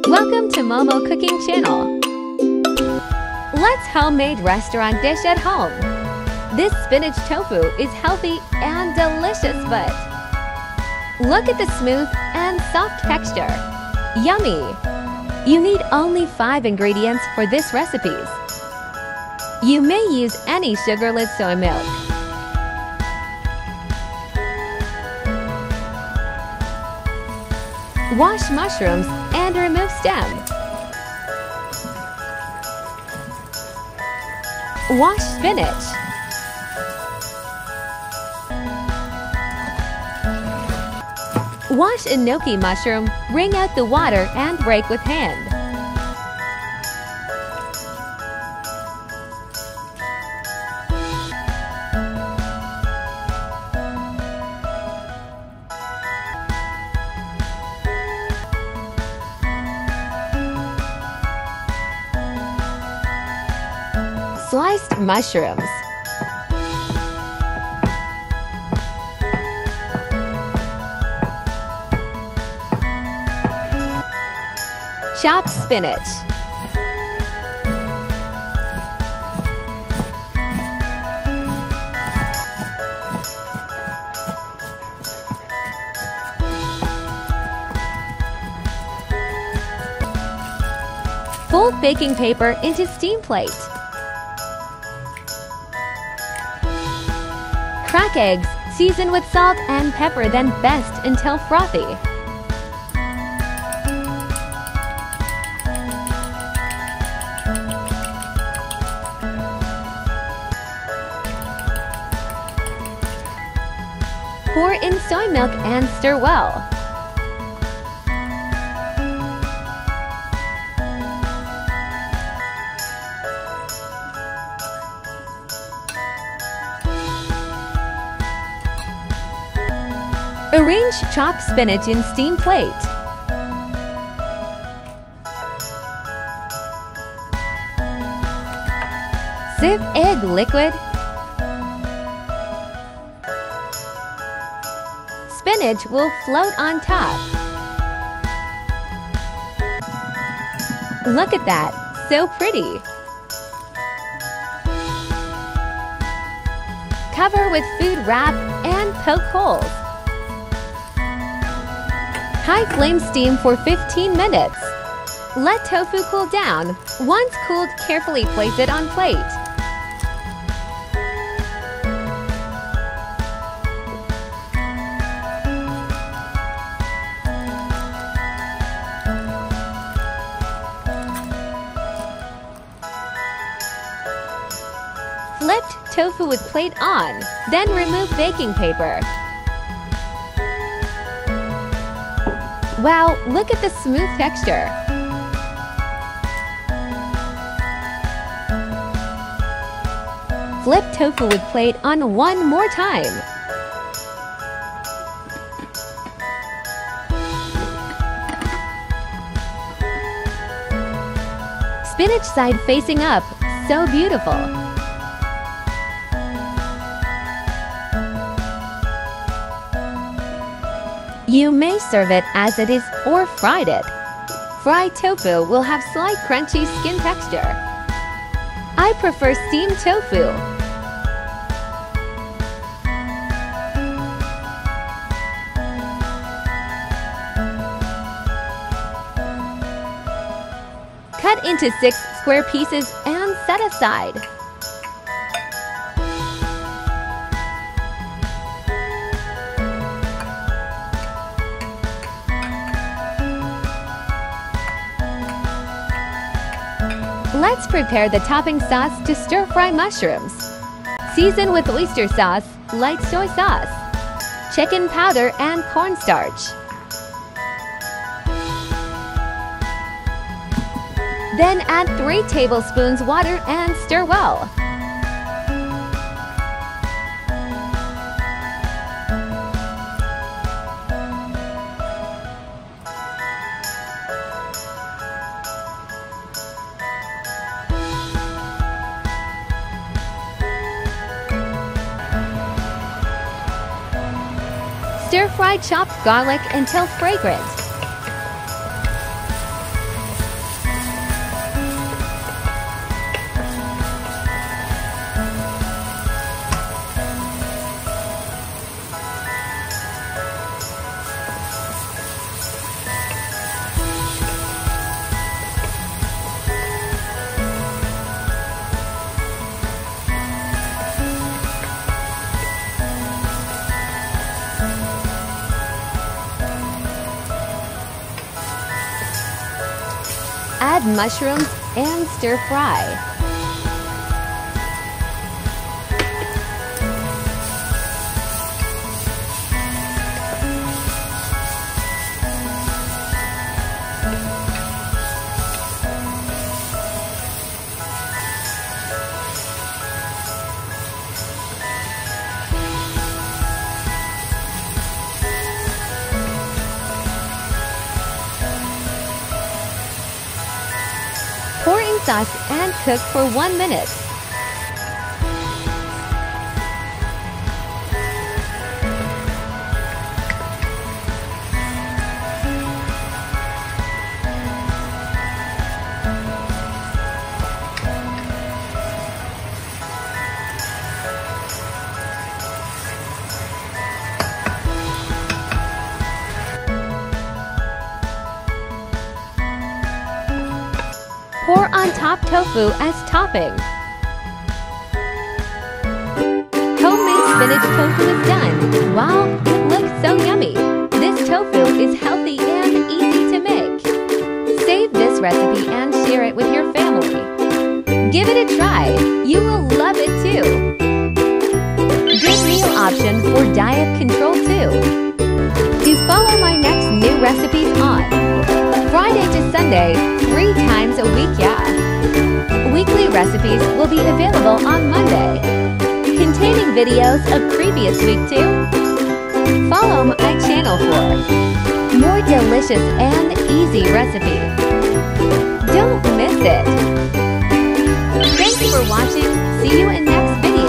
Welcome to Momo Cooking Channel. Let's homemade restaurant dish at home. This spinach tofu is healthy and delicious, but look at the smooth and soft texture. Yummy! You need only 5 ingredients for this recipe. You may use any sugarless soy milk. Wash mushrooms and remove stem. Wash spinach. Wash a gnocchi mushroom, wring out the water and break with hand. Sliced mushrooms. Chopped spinach. Fold baking paper into steam plate. Crack eggs, season with salt and pepper, then best until frothy. Pour in soy milk and stir well. Arrange chopped spinach in steam plate. Sieve egg liquid. Spinach will float on top. Look at that, so pretty. Cover with food wrap and poke holes. High flame steam for 15 minutes. Let tofu cool down. Once cooled, carefully place it on plate. Flipped tofu with plate on, then remove baking paper. Wow, look at the smooth texture. Flip tofu with plate on one more time. Spinach side facing up, so beautiful. You may serve it as it is or fried it. Fried tofu will have slight crunchy skin texture. I prefer steamed tofu. Cut into 6 square pieces and set aside. Let's prepare the topping sauce to stir-fry mushrooms. Season with oyster sauce, light soy sauce, chicken powder, and cornstarch. Then add 3 tablespoons water and stir well. Stir-fry chopped garlic until fragrant. Add mushrooms and stir fry. Pour in sauce and cook for 1 minute. Pour on top tofu as topping. Homemade spinach tofu is done. Wow, it looks so yummy. This tofu is healthy and easy to make. Save this recipe and share it with your family. Give it a try. You will love it too. Good meal option for diet control too. To follow my next new recipes on Friday to Sunday, 3 times a week, yeah. Weekly recipes will be available on Monday, containing videos of previous week too. Follow my channel for more delicious and easy recipes. Don't miss it. Thanks for watching. See you in next video.